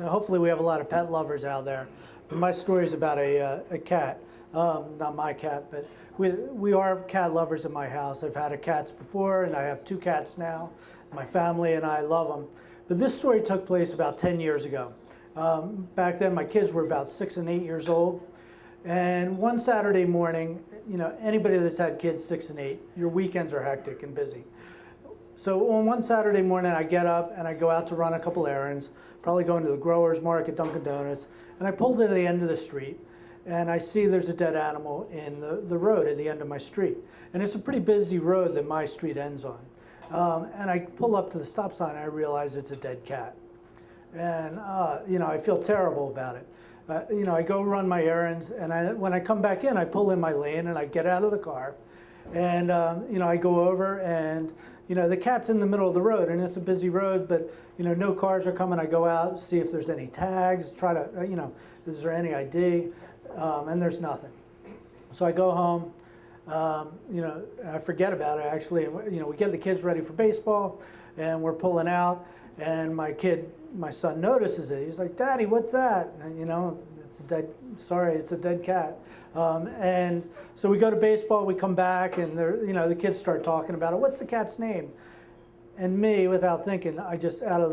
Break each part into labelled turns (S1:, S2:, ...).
S1: hopefully we have a lot of pet lovers out there. But my story is about a cat. Not my cat, but we are cat lovers in my house. I've had cats before, and I have 2 cats now. My family and I love them. But this story took place about 10 years ago. Back then, my kids were about 6 and 8 years old. And one Saturday morning, you know, anybody that's had kids 6 and 8, your weekends are hectic and busy. So on one Saturday morning, I get up and I go out to run a couple errands, probably going to the growers market, Dunkin' Donuts, and I pulled to the end of the street, and I see there's a dead animal in the road at the end of my street. And it's a pretty busy road that my street ends on. And I pull up to the stop sign, and I realize it's a dead cat. And, you know, I feel terrible about it. You know, I go run my errands, and when I come back in, I pull in my lane, and I get out of the car, and, you know, I go over, and, you know, the cat's in the middle of the road, and it's a busy road, but, you know, no cars are coming. I go out, see if there's any tags, try to, you know, is there any ID, and there's nothing. So I go home, you know, I forget about it, actually. You know, we get the kids ready for baseball, and we're pulling out, and my son notices it. He's like, "Daddy, what's that?" And, you know, it's a dead cat. And so we go to baseball, we come back, and you know, the kids start talking about it. What's the cat's name? And me, without thinking, I just I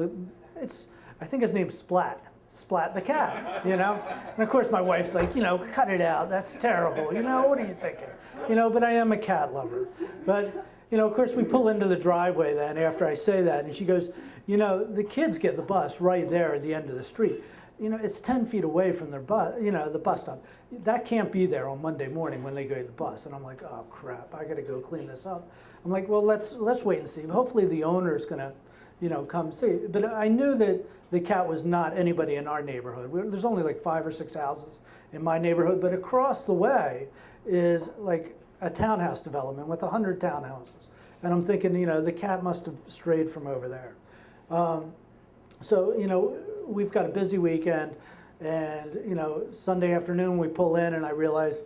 S1: think his name's Splat the Cat, you know? And of course my wife's like, you know, cut it out, that's terrible, you know, what are you thinking? You know, but I am a cat lover. But, you know, of course we pull into the driveway then after I say that, and she goes, you know, the kids get the bus right there at the end of the street. You know, it's 10 feet away from their bus, you know, the bus stop. That can't be there on Monday morning when they go to the bus. And I'm like, oh crap, I gotta go clean this up. I'm like, well, let's wait and see. Hopefully the owner's gonna, you know, come see. But I knew that the cat was not anybody in our neighborhood. There's only like 5 or 6 houses in my neighborhood, but across the way is like a townhouse development with 100 townhouses. And I'm thinking, you know, the cat must have strayed from over there. So, you know, we've got a busy weekend, and, you know, Sunday afternoon we pull in and I realize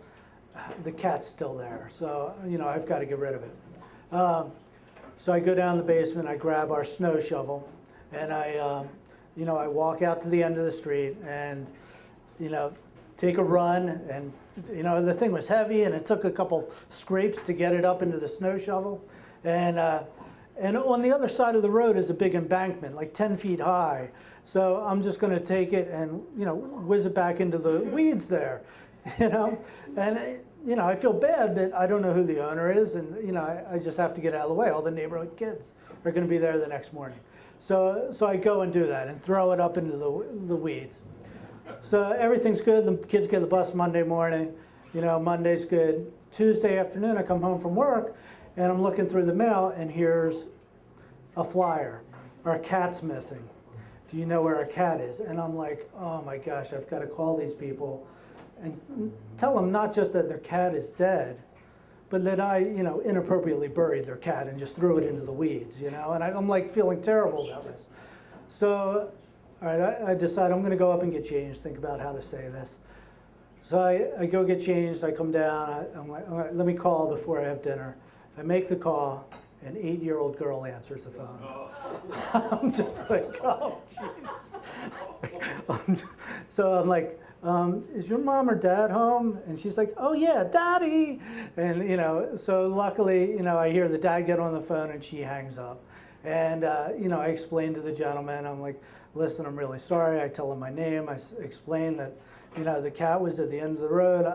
S1: the cat's still there. So, you know, I've got to get rid of it. So I go down the basement, I grab our snow shovel, and you know, I walk out to the end of the street and, you know, take a run. And, you know, the thing was heavy, and it took a couple scrapes to get it up into the snow shovel. And on the other side of the road is a big embankment, like 10 feet high. So I'm just going to take it and, you know, whiz it back into the weeds there, you know. And, you know, I feel bad, but I don't know who the owner is, and, you know, I just have to get out of the way. All the neighborhood kids are going to be there the next morning. So I go and do that and throw it up into the weeds. So everything's good. The kids get the bus Monday morning. You know, Monday's good. Tuesday afternoon, I come home from work, and I'm looking through the mail, and here's a flyer. Our cat's missing. Do you know where our cat is? And I'm like, oh my gosh, I've got to call these people and tell them not just that their cat is dead, but that I, you know, inappropriately buried their cat and just threw it into the weeds, you know? And I'm like feeling terrible about this. So, all right, I decide I'm going to go up and get changed, think about how to say this. So I go get changed, I come down, I'm like, all right, let me call before I have dinner. I make the call, an 8-year-old girl answers the phone. I'm just like, oh, jeez. So I'm like, is your mom or dad home? And she's like, oh yeah, Daddy. And, you know, so luckily, you know, I hear the dad get on the phone and she hangs up. And, you know, I explained to the gentleman, I'm like, listen, I'm really sorry. I tell him my name. I explained that, you know, the cat was at the end of the road.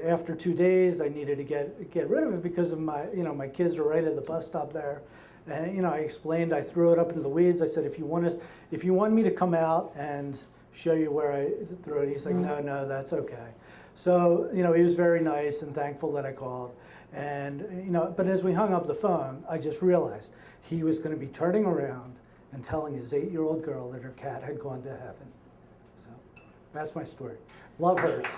S1: After 2 days, I needed to get rid of it because of my, you know, my kids are right at the bus stop there. And, you know, I explained, I threw it up into the weeds. I said, if you want me to come out and show you where I threw it, he's like, no, that's okay. So, you know, he was very nice and thankful that I called. And, you know, but as we hung up the phone, I just realized he was going to be turning around and telling his 8-year-old girl that her cat had gone to heaven. So that's my story. Love hurts.